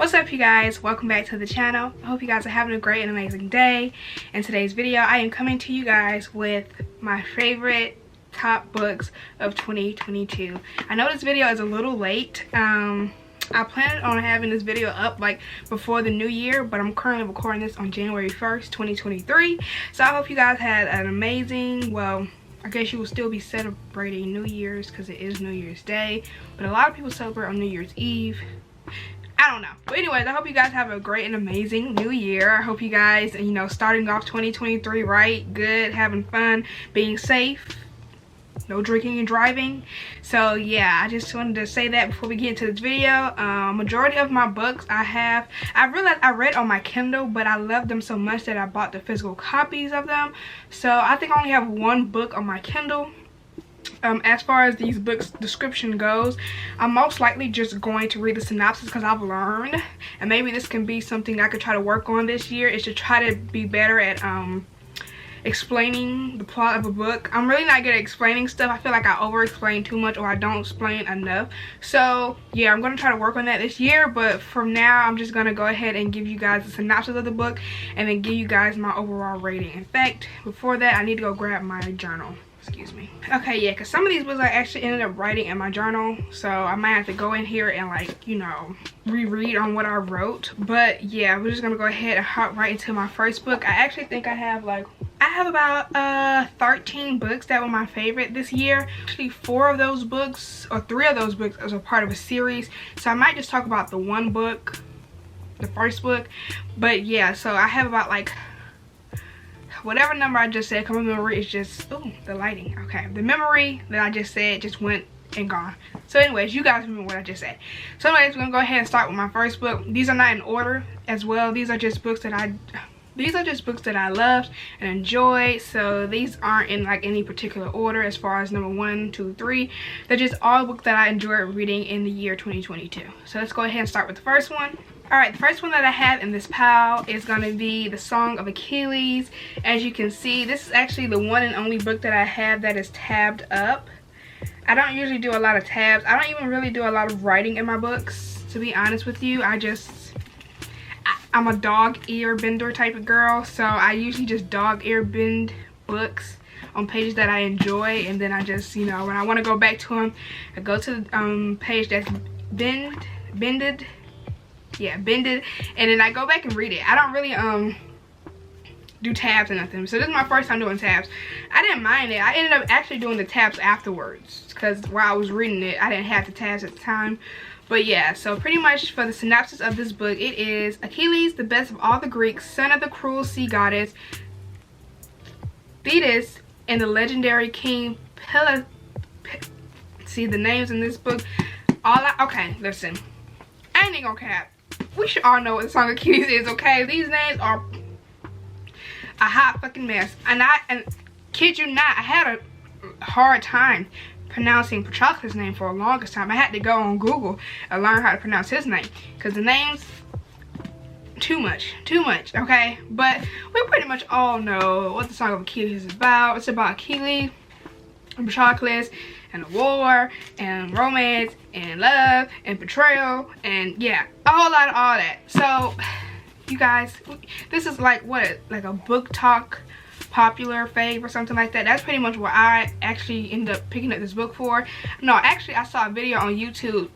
What's up, you guys? Welcome back to the channel. I hope you guys are having a great and amazing day. In today's video, I am coming to you guys with my favorite top books of 2022. I know this video is a little late. I planned on having this video up like before the new year, but I'm currently recording this on January 1st, 2023. So I hope you guys had an amazing, well, I guess you will still be celebrating New Year's because it is New Year's Day, but a lot of people celebrate on New Year's Eve. I don't know, but anyways, I hope you guys have a great and amazing new year. I hope you guys, you know, starting off 2023 right, good, having fun, being safe, no drinking and driving. So yeah, I just wanted to say that before we get into this video. Majority of my books I realized I read on my Kindle, but I love them so much that I bought the physical copies of them. So I think I only have one book on my Kindle. As far as these books description goes, I'm most likely just going to read the synopsis because I've learned, and maybe this can be something I could try to work on this year, is to try to be better at explaining the plot of a book. I'm really not good at explaining stuff. I feel like I over explain too much or I don't explain enough. So yeah, I'm going to try to work on that this year, but from now I'm just going to go ahead and give you guys the synopsis of the book and then give you guys my overall rating. In fact, before that, I need to go grab my journal. Excuse me. Okay, yeah, because some of these books I actually ended up writing in my journal, so I might have to go in here and, like, you know, reread on what I wrote. But yeah, we're just gonna go ahead and hop right into my first book. I actually think I have about 13 books that were my favorite this year. Actually, 4 of those books, or 3 of those books, as a part of a series, so I might just talk about the one book, the first book. But yeah, so I have about, like, whatever number I just said. Come memory is just, ooh, the lighting. Okay, the memory that I just said just went and gone. So anyways, you guys remember what I just said. So anyways, we're gonna go ahead and start with my first book. These are not in order as well. These are just books that I loved and enjoyed. So these aren't in like any particular order as far as number 1, 2, 3. They're just all books that I enjoyed reading in the year 2022. So let's go ahead and start with the first one. Alright, the first one that I have in this pile is going to be The Song of Achilles. As you can see, this is actually the one and only book that I have that is tabbed up. I don't usually do a lot of tabs. I don't even really do a lot of writing in my books, to be honest with you. I'm a dog ear bender type of girl, so I usually just dog ear bend books on pages that I enjoy, and then I just, you know, when I want to go back to them, I go to the page that's bended, and then I go back and read it. I don't really do tabs or nothing. So this is my first time doing tabs. I didn't mind it. I ended up actually doing the tabs afterwards because while I was reading it, I didn't have the tabs at the time. But yeah, so pretty much for the synopsis of this book, it is Achilles, the best of all the Greeks, son of the cruel sea goddess Thetis, and the legendary king Pele. See the names in this book. Okay, listen. I ain't gonna cap. We should all know what the Song of Achilles is, okay? These names are a hot fucking mess. And kid you not, I had a hard time pronouncing Patroclus' name for the longest time. I had to go on Google and learn how to pronounce his name because the names, too much, okay? But we pretty much all know what the Song of Achilles is about. It's about Achilles and Patroclus and the war and romance and love and betrayal and yeah, a whole lot of all that. So you guys, this is like what, like a book talk popular fave or something like that. That's pretty much what I actually ended up picking up this book for. No, actually I saw a video on YouTube.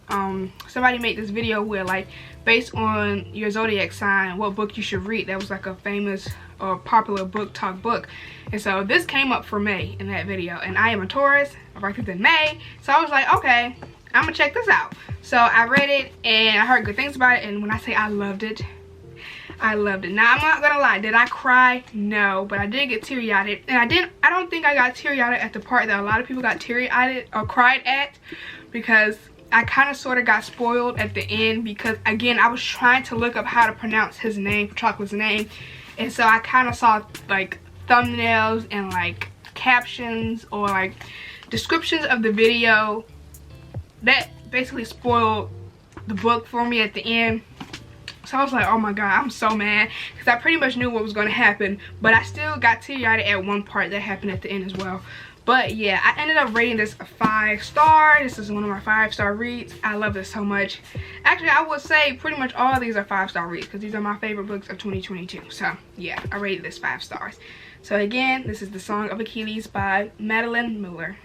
Somebody made this video where, like, based on your zodiac sign, what book you should read. That was like a famous or popular book talk book, and so this came up for May in that video, and I am a Taurus, I birthday in May, so I was like, okay, I'm gonna check this out. So I read it and I heard good things about it, and when I say I loved it, I loved it. Now I'm not gonna lie, did I cry? No, but I did get teary-eyed, and I don't think I got teary-eyed at the part that a lot of people got teary-eyed or cried at, because I kind of sort of got spoiled at the end, because again, I was trying to look up how to pronounce his name, Patroclus' name, and so I kind of saw like thumbnails and like captions or like descriptions of the video that basically spoiled the book for me at the end. So I was like, oh my god, I'm so mad, because I pretty much knew what was going to happen, but I still got teary-eyed at one part that happened at the end as well. But yeah, I ended up rating this a 5 star. This is one of my 5-star reads. I love this so much. Actually, I would say pretty much all of these are 5-star reads because these are my favorite books of 2022. So yeah, I rated this 5 stars. So again, this is The Song of Achilles by Madeline Miller.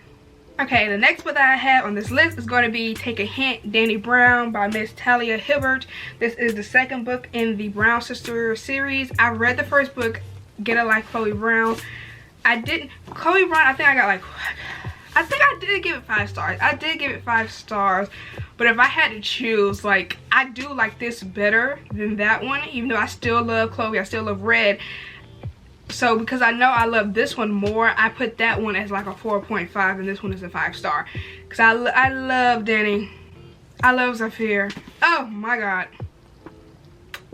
Okay, the next book that I have on this list is going to be Take a Hint, Dani Brown by Miss Talia Hibbert. This is the second book in the Brown Sister series. I read the first book, Get It Like Chloe Brown. Chloe Brown, I think I did give it 5 stars. I did give it 5 stars. But if I had to choose, like, I do like this better than that one. Even though I still love Chloe, I still love Red. So because I know I love this one more, I put that one as like a 4.5 and this one is a 5 star. Because I love Dani. I love Zafir. Oh my god.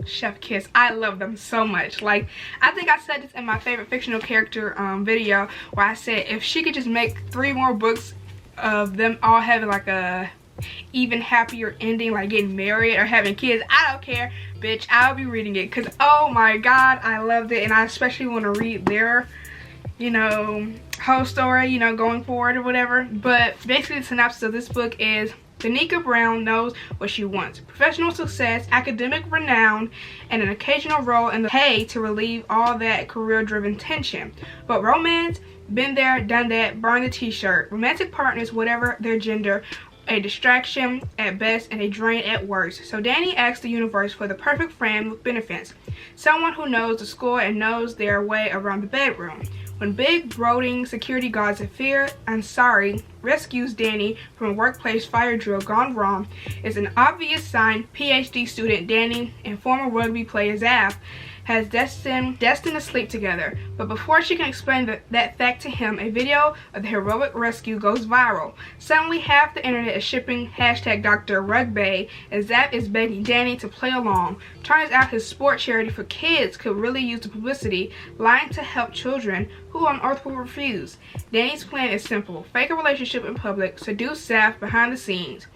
Chef Kiss. I love them so much. Like, I think I said this in my favorite fictional character video where I said if she could just make 3 more books of them all having like a even happier ending, like getting married or having kids, I don't care, bitch, I'll be reading it because oh my god, I loved it. And I especially want to read their, you know, whole story, you know, going forward or whatever. But basically the synopsis of this book is Danica Brown knows what she wants: professional success, academic renown, and an occasional role in the hay to relieve all that career-driven tension. But romance, been there, done that, burn the t-shirt. Romantic partners, whatever their gender, a distraction at best and a drain at worst. So Dani asks the universe for the perfect friend with benefits, someone who knows the score and knows their way around the bedroom. When big brooding security guard Zafir Ansari rescues Dani from a workplace fire drill gone wrong, it's an obvious sign PhD student Dani and former rugby player Zaf has destined to sleep together. But before she can explain that fact to him, a video of the heroic rescue goes viral. Suddenly half the internet is shipping hashtag Dr. Rugby, and Zaf is begging Dani to play along. Turns out his sport charity for kids could really use the publicity, lying to help children who on earth will refuse. Dani's plan is simple: fake a relationship in public, seduce Zaf behind the scenes.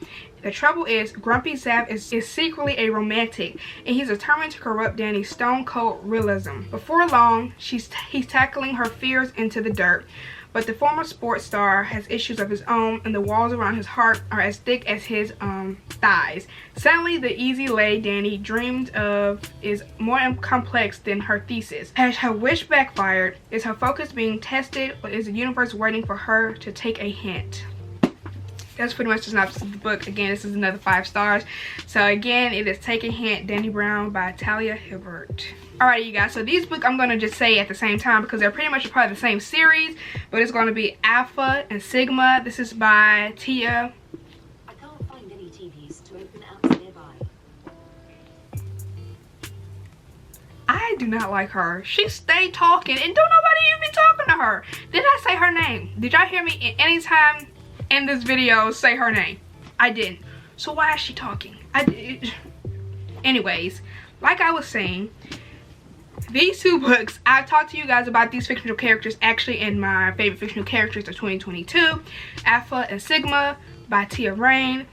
The trouble is, Grumpy Zaf is secretly a romantic, and he's determined to corrupt Dani's stone-cold realism. Before long, he's tackling her fears into the dirt. But the former sports star has issues of his own, and the walls around his heart are as thick as his thighs. Suddenly, the easy lay Dani dreamed of is more complex than her thesis. Has her wish backfired? Is her focus being tested, or is the universe waiting for her to take a hint? That's pretty much the synopsis of the book. Again, this is another 5 stars. So again, it is Take a Hint, Dani Brown by Talia Hibbert. Alright, you guys, so these books I'm going to just say at the same time because they're pretty much a part of the same series, but it's going to be Alpha and Sigma. This is by Tia. I can't find any TVs to open apps nearby. I do not like her. She stayed talking and don't nobody even be talking to her. Did I say her name? Did y'all hear me at any time in this video say her name? I didn't. So why is she talking? Anyways, like I was saying, these 2 books, I talked to you guys about these fictional characters actually in my favorite fictional characters of 2022, Alpha and Sigma by Tia Rain.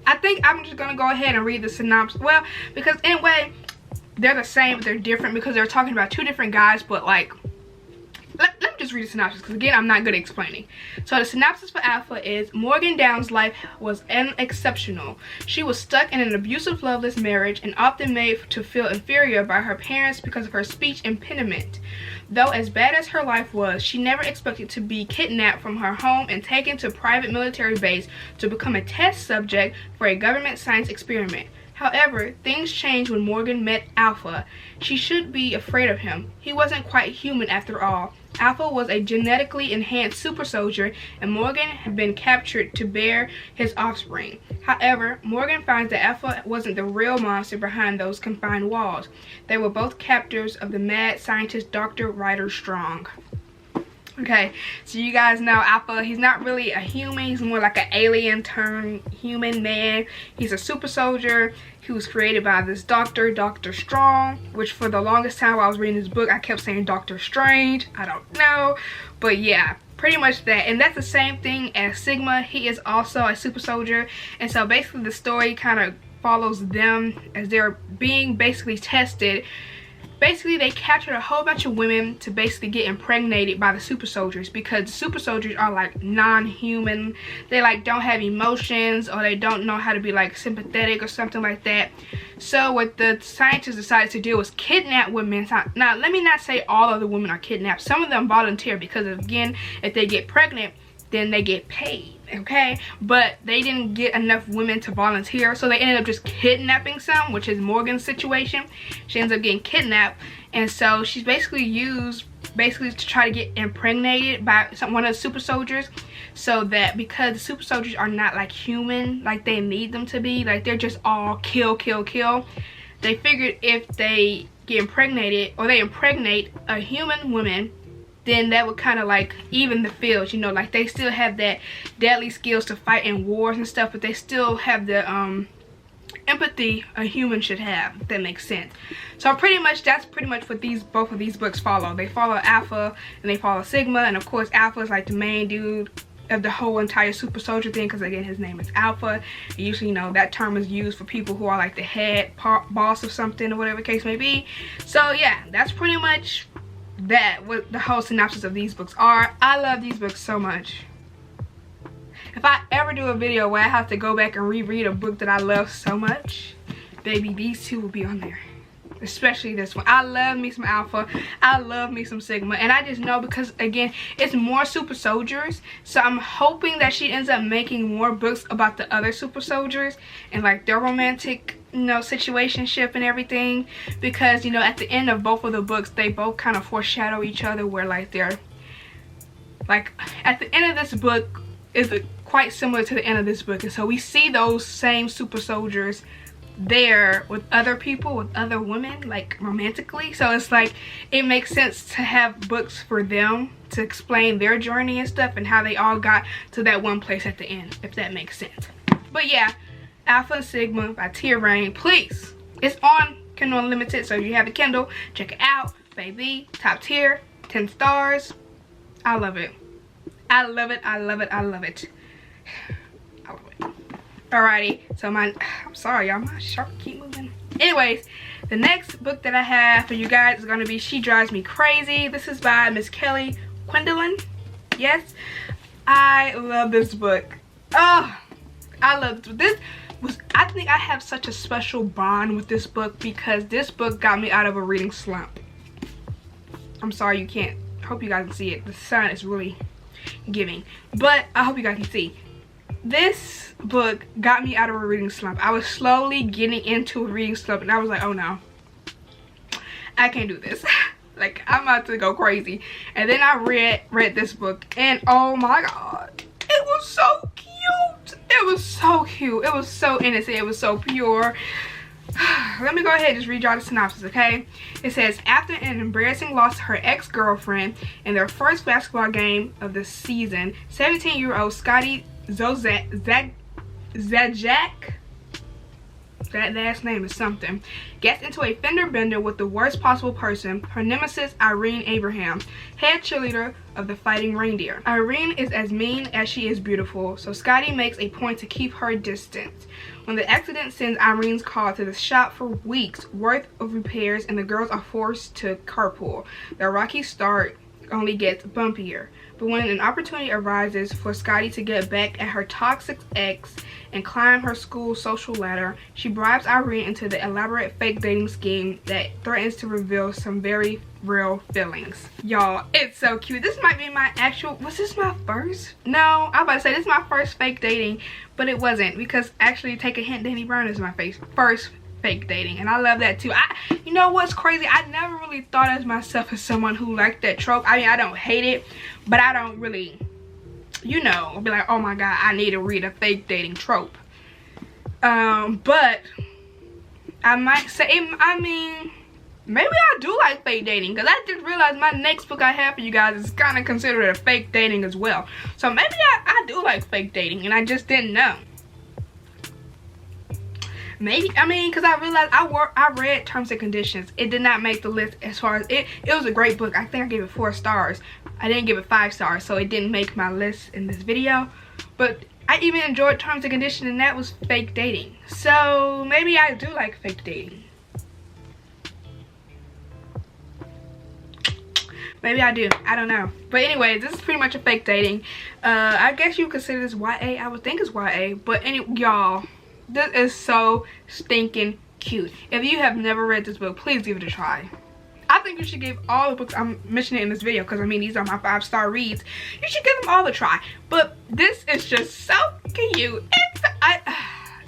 I think I'm just gonna go ahead and read the synopsis. Well, because anyway, they're the same but they're different because they're talking about 2 different guys, but like, let me just read the synopsis because again, I'm not good at explaining. So the synopsis for Alpha is: Morgan Down's life was unexceptional. She was stuck in an abusive, loveless marriage and often made to feel inferior by her parents because of her speech impediment. Though as bad as her life was, she never expected to be kidnapped from her home and taken to a private military base to become a test subject for a government science experiment. However, things changed when Morgan met Alpha. She should be afraid of him. He wasn't quite human after all. Alpha was a genetically enhanced super soldier, and Morgan had been captured to bear his offspring. However, Morgan finds that Alpha wasn't the real monster behind those confined walls. They were both captors of the mad scientist Dr. Ryder Strong. Okay, so you guys know Alpha, he's not really a human, he's more like an alien turned human man. He's a super soldier. He was created by this doctor, Dr. Strong, which for the longest time while I was reading this book, I kept saying Dr. Strange. I don't know, but yeah, pretty much that. And that's the same thing as Sigma. He is also a super soldier, and so basically the story kind of follows them as they're being basically tested basically they captured a whole bunch of women to basically get impregnated by the super soldiers, because the super soldiers are like non-human. They like don't have emotions, or they don't know how to be like sympathetic or something like that. So what the scientists decided to do was kidnap women. Now let me not say all of the women are kidnapped. Some of them volunteer, because again, if they get pregnant, then they get paid, okay? But they didn't get enough women to volunteer, so they ended up just kidnapping some, which is Morgan's situation. She ends up getting kidnapped, and so she's basically used to try to get impregnated by one of the super soldiers, so that because the super soldiers are not like human like they need them to be, like they're just all kill, they figured if they get impregnated, or they impregnate a human woman, then that would kind of like even the fields, you know, like they still have that deadly skills to fight in wars and stuff, but they still have the empathy a human should have, if that makes sense. So pretty much that's pretty much what both of these books follow. They follow Alpha and they follow Sigma, and of course Alpha is like the main dude of the whole entire super soldier thing, because again his name is Alpha. Usually, you know, that term is used for people who are like the head boss of something, or whatever the case may be. So yeah, that's pretty much what the whole synopsis of these books are. I love these books so much. If I ever do a video where I have to go back and reread a book that I love so much, baby, these two will be on there. Especially this one. I love me some Alpha. I love me some Sigma. And I just know, because again, it's more super soldiers, so I'm hoping that she ends up making more books about the other super soldiers and like their romantic, you know, situationship and everything, because, you know, at the end of both of the books, they both kind of foreshadow each other, where like they're like at the end of this book is quite similar to the end of this book, and so we see those same super soldiers there with other people, with other women, like romantically. So it's like it makes sense to have books for them to explain their journey and stuff, and how they all got to that one place at the end, if that makes sense. But yeah, Alpha and Sigma by Tia Rain. Please, it's on Kindle Unlimited, so if you have a Kindle, check it out, baby. Top tier, 10 stars. I love it. I love it. I love it. I love it. I love it. Alrighty, so I'm sorry y'all, my shark keep moving. Anyways, the next book that I have for you guys is going to be She Drives Me Crazy. This is by Miss Kelly Quindlen. Yes, I love this book. Oh, I love this. I think I have such a special bond with this book, because this book got me out of a reading slump. I'm sorry you can't, hope you guys can see it. The sun is really giving, but I hope you guys can see. This book got me out of a reading slump. I was slowly getting into a reading slump, and I was like, oh no, I can't do this. Like, I'm about to go crazy. And then I read this book, and oh my god, it was so cute. It was so cute. It was so innocent. It was so pure. Let me go ahead and just read y'all the synopsis, okay? It says, after an embarrassing loss to her ex-girlfriend in their first basketball game of the season, 17-year-old Scotty Zajak, that last name is something, gets into a fender bender with the worst possible person, her nemesis Irene Abraham, head cheerleader of the Fighting Reindeer. Irene is as mean as she is beautiful, so Scotty makes a point to keep her distant. When the accident sends Irene's car to the shop for weeks worth of repairs, and the girls are forced to carpool, the rocky start only gets bumpier. But when an opportunity arises for Scotty to get back at her toxic ex and climb her school social ladder, she bribes Irene into the elaborate fake dating scheme that threatens to reveal some very real feelings. Y'all, it's so cute. This might be my actual, was this my first? No, I'm about to say this is my first fake dating, but it wasn't, because actually, take a hint, Danny Brown is my first fake dating, and I love that too. You know what's crazy, I never really thought of myself as someone who liked that trope. I mean, I don't hate it, but I don't really, you know, be like, oh my god, I need to read a fake dating trope. But I might say, I mean, maybe I do like fake dating, because I just realized my next book I have for you guys is kind of considered a fake dating as well. So maybe I do like fake dating, and I just didn't know. Maybe, I mean, because I realized I read Terms and Conditions. It did not make the list as far as it was a great book. I think I gave it 4 stars. I didn't give it 5 stars, so it didn't make my list in this video. But I even enjoyed Terms and Conditions, and that was fake dating. So maybe I do like fake dating. Maybe I do, I don't know. But anyways, this is pretty much a fake dating. I guess you consider this YA. I would think it's YA, but y'all, this is so stinking cute. If you have never read this book, please give it a try. I think you should give all the books I'm mentioning in this video, because I mean these are my 5-star reads. You should give them all a try. But this is just so cute.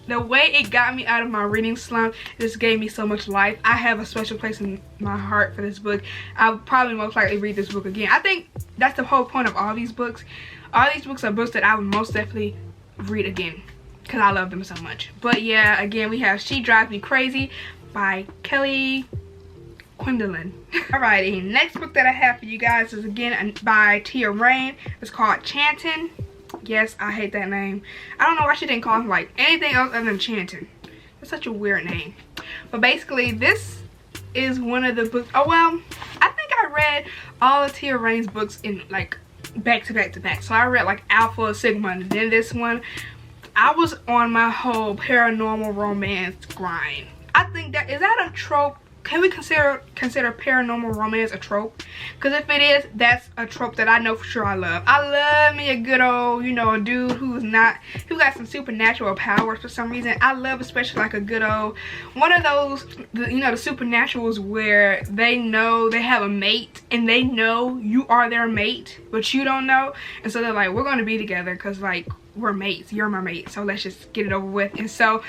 The way it got me out of my reading slump, just gave me so much life. I have a special place in my heart for this book. I'll probably most likely read this book again. I think that's the whole point of all these books. All these books are books that I would most definitely read again, because I love them so much. But yeah, again, we have She Drives Me Crazy by Kelly Quindlen. Alrighty, next book that I have for you guys is again by Tia Rain. It's called Chanting. Yes, I hate that name. I don't know why she didn't call him like anything else other than Chanting. It's such a weird name. But basically, this is one of the books. Oh well, I think I read all of Tia Rain's books in like back to back to back. So I read like Alpha, Sigma, and then this one. I was on my whole paranormal romance grind. I think that is that a trope? Can we consider paranormal romance a trope? Because if it is, that's a trope that I know for sure I love. I love me a good old, you know, a dude who got some supernatural powers for some reason. I love especially like a good old, one of those, you know, the supernaturals where they know they have a mate and they know you are their mate, but you don't know. And so they're like, we're going to be together because like, we're mates, you're my mate, so let's just get it over with. And so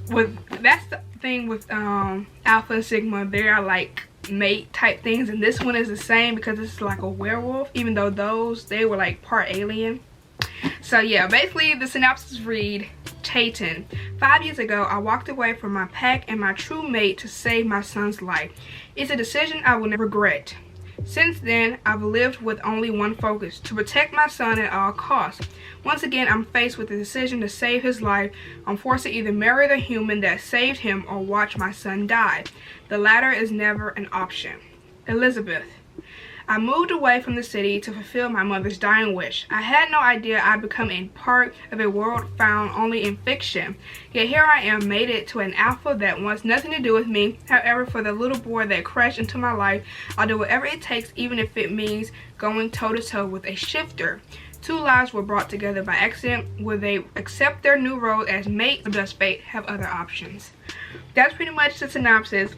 that's the thing with Alpha and Sigma, they are like mate type things, and this one is the same because it's like a werewolf, even though they were like part alien. So yeah, basically the synopsis read, Chayton. 5 years ago, I walked away from my pack and my true mate to save my son's life. It's a decision I will never regret. Since then, I've lived with only one focus, to protect my son at all costs. Once again, I'm faced with the decision to save his life. I'm forced to either marry the human that saved him or watch my son die. The latter is never an option. Elizabeth. I moved away from the city to fulfill my mother's dying wish. I had no idea I'd become a part of a world found only in fiction. Yet here I am, mated to an alpha that wants nothing to do with me. However, for the little boy that crashed into my life, I'll do whatever it takes, even if it means going toe-to-toe with a shifter. Two lives were brought together by accident. Will they accept their new role as mate, or does fate have other options? That's pretty much the synopsis.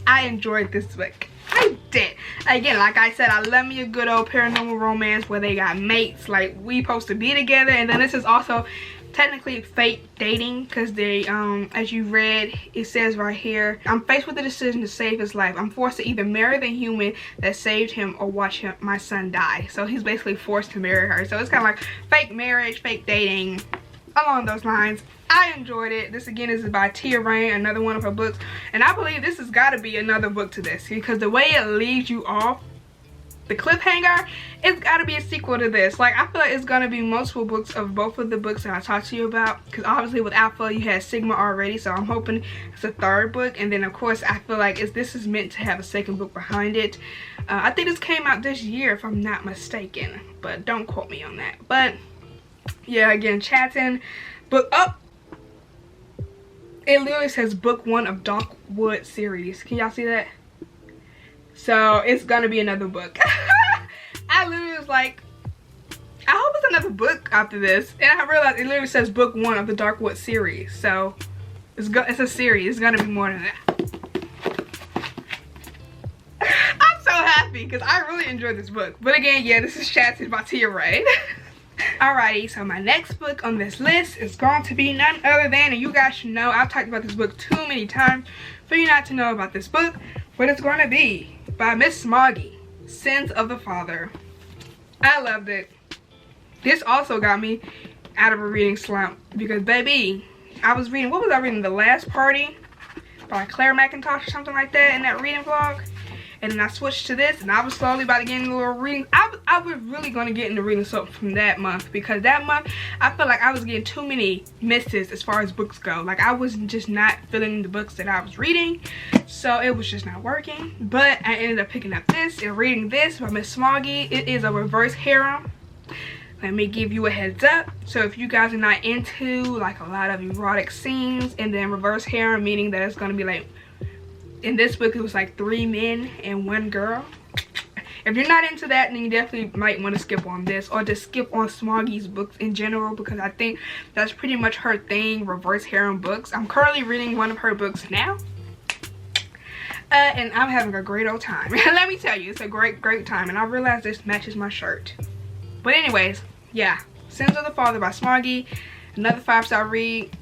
I enjoyed this book. I did. Again, like I said, I love me a good old paranormal romance where they got mates, like we supposed to be together. And then this is also technically fake dating because they, as you read, it says right here, I'm faced with the decision to save his life. I'm forced to either marry the human that saved him or watch my son die. So he's basically forced to marry her. So it's kind of like fake marriage, fake dating, along those lines. I enjoyed it. This again is by Tia Rain, another one of her books, and I believe this has got to be another book to this because the way it leaves you off, the cliffhanger, it's got to be a sequel to this. Like, I feel like it's going to be multiple books of both of the books that I talked to you about, because obviously with Alpha you had Sigma already, so I'm hoping it's a third book. And then of course I feel like this is meant to have a second book behind it. I think this came out this year if I'm not mistaken, but don't quote me on that. But yeah, again, Chatting book up. It literally says book 1 of Darkwood series. Can y'all see that? So it's gonna be another book. I literally was like, I hope it's another book after this, and I realized it literally says book 1 of the Darkwood series. So it's a series. It's gonna be more than that. I'm so happy because I really enjoyed this book. But again, yeah, this is Chatted by Tia Rain. Alrighty, so my next book on this list is going to be none other than, and you guys should know, I've talked about this book too many times for you not to know about this book, but it's going to be by Miss Smoggy, Sins of the Father. I loved it. This also got me out of a reading slump because, baby, I was reading, what was I reading? The Last Party by Claire McIntosh or something like that in that reading vlog. And then I switched to this, and I was slowly about to get into a little reading. I was really going to get into reading something from that month, because that month I felt like I was getting too many misses as far as books go. Like, I was just not feeling the books that I was reading, so it was just not working. But I ended up picking up this and reading this by Miss Smoggy. It is a reverse harem. Let me give you a heads up. So if you guys are not into like a lot of erotic scenes, and then reverse harem meaning that it's going to be like, in this book it was like 3 men and 1 girl. if you're not into that, then you definitely might want to skip on this, or just skip on Smoggy's books in general, because I think that's pretty much her thing, reverse harem books. I'm currently reading one of her books now, and I'm having a great old time. Let me tell you, it's a great time, and I realize this matches my shirt. But anyways, yeah, Sins of the Father by Smoggy, another 5-star read.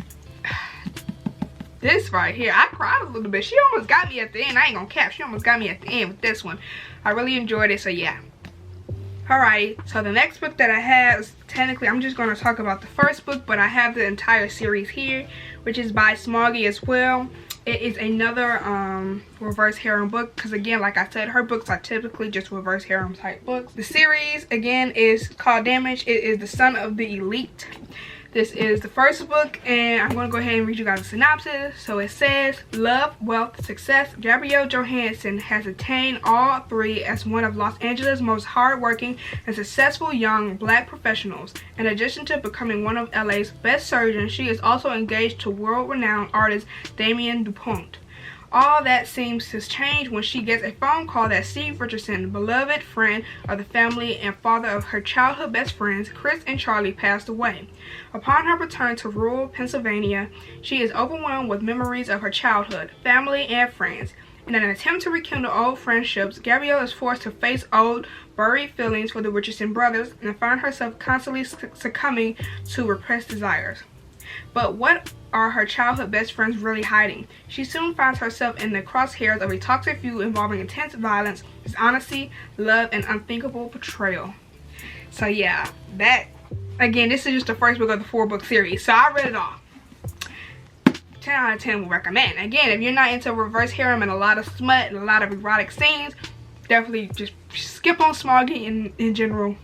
This right here, I cried a little bit. She almost got me at the end. I ain't gonna cap, she almost got me at the end with this one. I really enjoyed it, so yeah. Alright, so the next book that I have is, technically I'm just going to talk about the first book, but I have the entire series here, which is by Smoggy as well. It is another reverse harem book, because again, like I said, her books are typically just reverse harem type books. The series again is called Damage. It is the Son of the Elite. This is the first book, and I'm going to go ahead and read you guys a synopsis. So it says, love, wealth, success. Gabrielle Johansson has attained all three as one of Los Angeles' most hardworking and successful young black professionals. In addition to becoming one of LA's best surgeons, she is also engaged to world-renowned artist Damien DuPont. All that seems to change when she gets a phone call that Steve Richardson, beloved friend of the family and father of her childhood best friends, Chris and Charlie, passed away. Upon her return to rural Pennsylvania, she is overwhelmed with memories of her childhood, family, and friends. In an attempt to rekindle old friendships, Gabrielle is forced to face old, buried feelings for the Richardson brothers and find herself constantly succumbing to repressed desires. But what are her childhood best friends really hiding? She soon finds herself in the crosshairs of a toxic feud involving intense violence, dishonesty, love, and unthinkable betrayal. So yeah, that, again, this is just the first book of the 4-book series, so I read it all. 10 out of 10 will recommend. Again, if you're not into reverse harem and a lot of smut and a lot of erotic scenes, definitely just skip on Smoggy in general,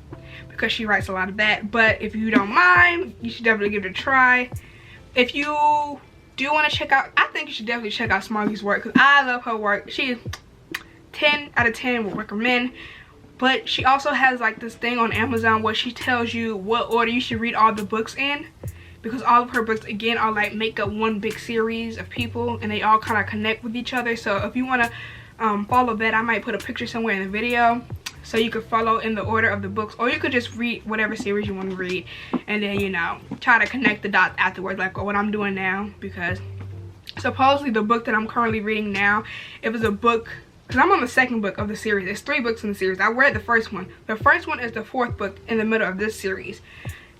because she writes a lot of that. But if you don't mind, you should definitely give it a try. If you do want to check out, I think you should definitely check out Smoggy's work, because I love her work. She is 10 out of 10 will recommend. But she also has like this thing on Amazon where she tells you what order you should read all the books in, because all of her books again are like make up one big series of people, and they all kind of connect with each other. So if you want to follow that, I might put a picture somewhere in the video so you could follow in the order of the books, or you could just read whatever series you want to read, and then, you know, try to connect the dots afterwards, like what I'm doing now. Because supposedly the book that I'm currently reading now, it was a book, because I'm on the second book of the series. There's 3 books in the series. I read the first one. The first one is the 4th book in the middle of this series,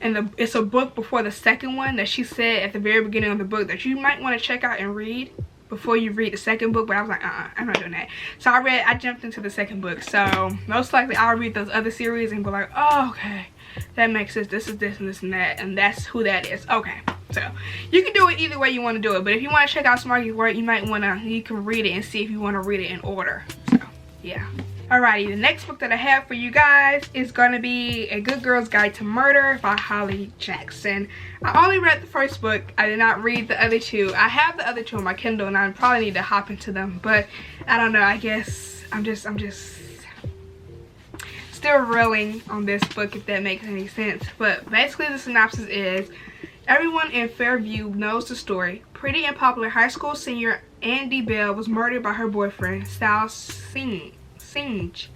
and it's a book before the second one that she said at the very beginning of the book that you might want to check out and read before you read the second book. But I was like, I'm not doing that. So I jumped into the second book. So most likely I'll read those other series and be like, oh, okay, that makes sense. This is this and this and that, and that's who that is. Okay, so you can do it either way you want to do it. But if you want to check out Smoggy's work, you can read it and see if you want to read it in order. So yeah. Alrighty, the next book that I have for you guys is going to be A Good Girl's Guide to Murder by Holly Jackson. I only read the first book. I did not read the other 2. I have the other 2 on my Kindle, and I probably need to hop into them. But I don't know, I guess I'm just still reeling on this book, if that makes any sense. But basically the synopsis is, everyone in Fairview knows the story. Pretty and popular high school senior Andy Bell was murdered by her boyfriend, Sal Singe,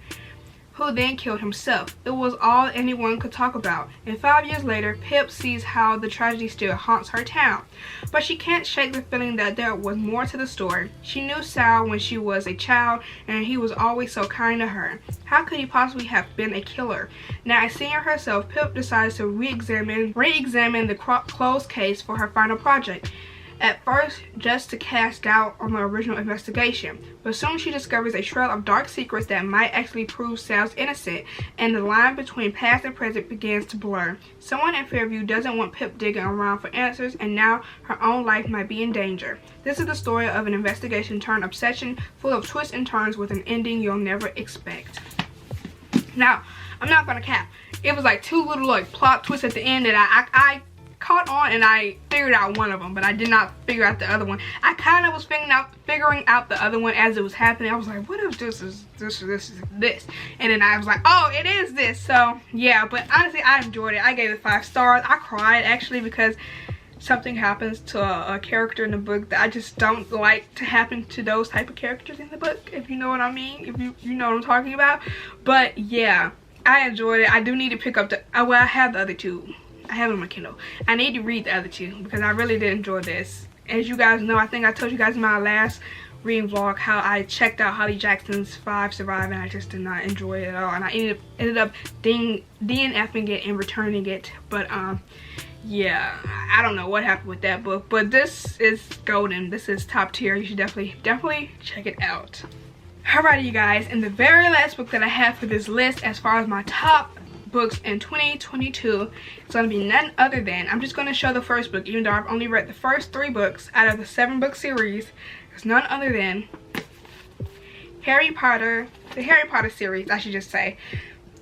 who then killed himself. It was all anyone could talk about. And 5 years later, Pip sees how the tragedy still haunts her town. But she can't shake the feeling that there was more to the story. She knew Sal when she was a child, and he was always so kind to her. How could he possibly have been a killer? Now, as senior herself, Pip decides to re-examine the closed case for her final project. At first, just to cast doubt on the original investigation, but soon she discovers a trail of dark secrets that might actually prove Sal's innocent, and the line between past and present begins to blur. Someone in Fairview doesn't want Pip digging around for answers, and now her own life might be in danger. This is the story of an investigation turned obsession, full of twists and turns with an ending you'll never expect. Now, I'm not gonna cap. It was like 2 little like plot twists at the end that I caught on, and I figured out one of them, but I did not figure out the other one. I kind of was figuring out the other one as it was happening. I was like, what if this is this or this is this? And then I was like, oh, it is this. So yeah, but honestly, I enjoyed it. I gave it 5 stars. I cried actually, because something happens to a character in the book that I just don't like to happen to those type of characters in the book, if you know what I mean, if you know what I'm talking about. But yeah, I enjoyed it. I do need to pick up the well, I have the other two. I have them on my Kindle. I need to read the other two because I really did enjoy this. As you guys know, I think I told you guys in my last reading vlog how I checked out Holly Jackson's 5 Survive, and I just did not enjoy it at all, and I ended up DNFing it and returning it. But yeah, I don't know what happened with that book, but this is golden. This is top tier. You should definitely check it out. Alrighty, you guys, and the very last book that I have for this list as far as my top books in 2022, it's going to be none other than, I'm just going to show the first book, even though I've only read the first 3 books out of the 7-book series. It's none other than Harry Potter, the Harry Potter series, I should just say.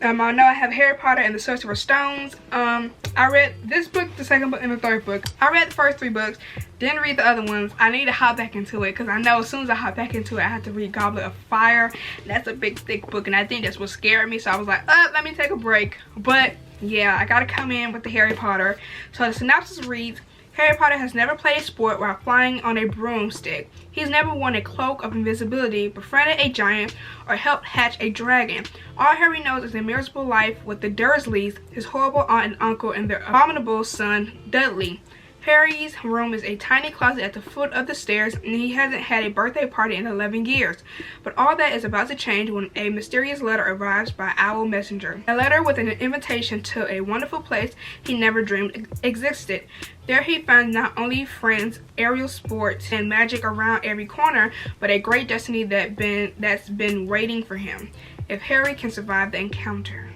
I know I have Harry Potter and the Sorcerer's Stones. I read this book, the 2nd book, and the 3rd book. I read the first 3 books, didn't read the other ones. I need to hop back into it because I know as soon as I hop back into it, I have to read Goblet of Fire. That's a big, thick book, and I think that's what scared me. So I was like, let me take a break. But yeah, I gotta come in with the Harry Potter. So the synopsis reads, Harry Potter has never played a sport while flying on a broomstick. He's never worn a cloak of invisibility, befriended a giant, or helped hatch a dragon. All Harry knows is a miserable life with the Dursleys, his horrible aunt and uncle, and their abominable son, Dudley. Harry's room is a tiny closet at the foot of the stairs, and he hasn't had a birthday party in 11 years. But all that is about to change when a mysterious letter arrives by Owl Messenger. A letter with an invitation to a wonderful place he never dreamed existed. There he finds not only friends, aerial sports, and magic around every corner, but a great destiny that's been waiting for him, if Harry can survive the encounter.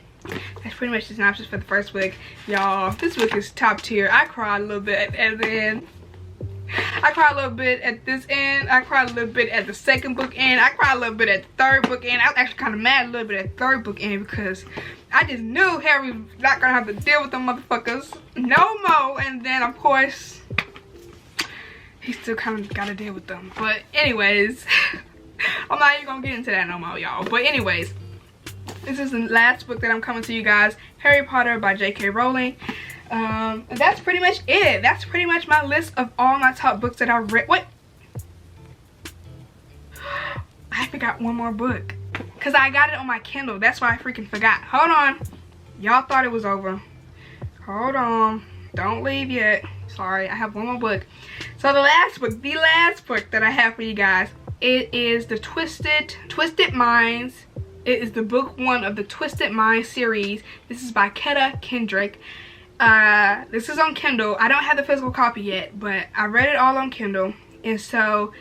That's pretty much the synopsis for the first book, y'all. This book is top tier. I cried a little bit at the end. I cried a little bit at this end. I cried a little bit at the 2nd book end. I cried a little bit at the 3rd book end. I was actually kind of mad a little bit at the 3rd book end because I just knew Harry was not gonna have to deal with them motherfuckers no more. And then of course he still kind of gotta deal with them. But anyways, I'm not even gonna get into that no more, y'all. But anyways, this is the last book that I'm coming to you guys, Harry Potter by J.K. Rowling. That's pretty much it. That's pretty much my list of all my top books that I read. What? I forgot one more book because I got it on my Kindle. That's why I freaking forgot. Hold on. Y'all thought it was over. Hold on. Don't leave yet. Sorry, I have one more book. So the last book that I have for you guys, it is the Twisted Minds. It is the book 1 of the Twisted Mind series. This is by Keta Kendrick. This is on Kindle. I don't have the physical copy yet, but I read it all on Kindle. And so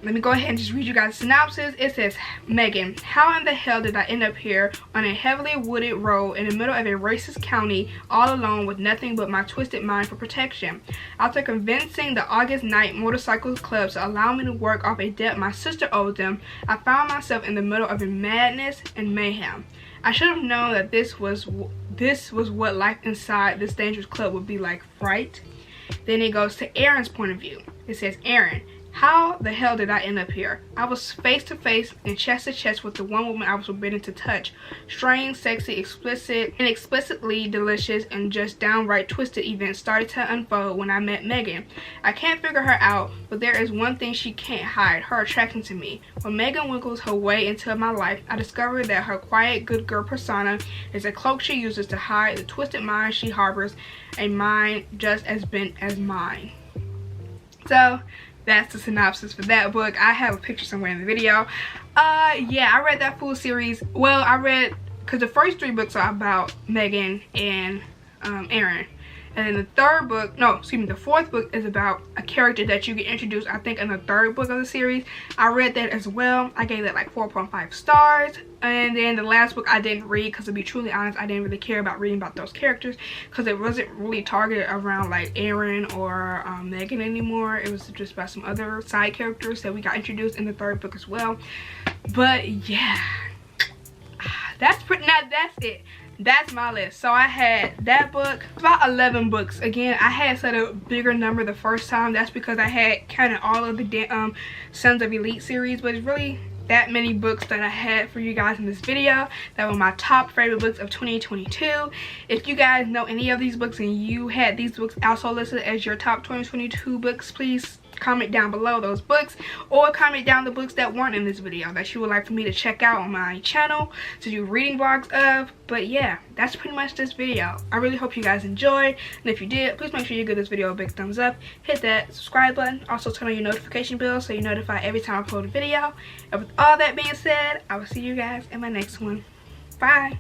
let me go ahead and just read you guys the synopsis. It says, Megan, how in the hell did I end up here on a heavily wooded road in the middle of a racist county all alone with nothing but my twisted mind for protection? After convincing the August Night Motorcycle Club to allow me to work off a debt my sister owed them, I found myself in the middle of a madness and mayhem. I should have known that this was what life inside this dangerous club would be like, right? Then it goes to Aaron's point of view. It says, Aaron, how the hell did I end up here? I was face to face and chest to chest with the one woman I was forbidden to touch. Strange, sexy, explicit, inexplicitly delicious, and just downright twisted events started to unfold when I met Megan. I can't figure her out, but there is one thing she can't hide, her attraction to me. When Megan wiggles her way into my life, I discover that her quiet, good girl persona is a cloak she uses to hide the twisted mind she harbors, a mind just as bent as mine. So that's the synopsis for that book. I have a picture somewhere in the video. Yeah, I read that full series. Well, I read, because the first 3 books are about Megan and Aaron. And then the 4th book is about a character that you get introduced, I think, in the 3rd book of the series. I read that as well. I gave that like 4.5 stars. And then the last book I didn't read because, to be truly honest, I didn't really care about reading about those characters because it wasn't really targeted around like Aaron or Megan anymore. It was just about some other side characters that we got introduced in the 3rd book as well. But yeah, that's it. That's my list. So I had that book, about 11 books. Again, I had set a bigger number the first time. That's because I had kind of all of the Sons of Elite series, but it's really that many books that I had for you guys in this video that were my top favorite books of 2022. If you guys know any of these books and you had these books also listed as your top 2022 books, please comment down below those books, or comment down the books that weren't in this video that you would like for me to check out on my channel to do reading vlogs of. But yeah, that's pretty much this video. I really hope you guys enjoyed, and if you did, please make sure you give this video a big thumbs up, hit that subscribe button, also turn on your notification bell so you're notified every time I upload a video. And with all that being said, I will see you guys in my next one. Bye.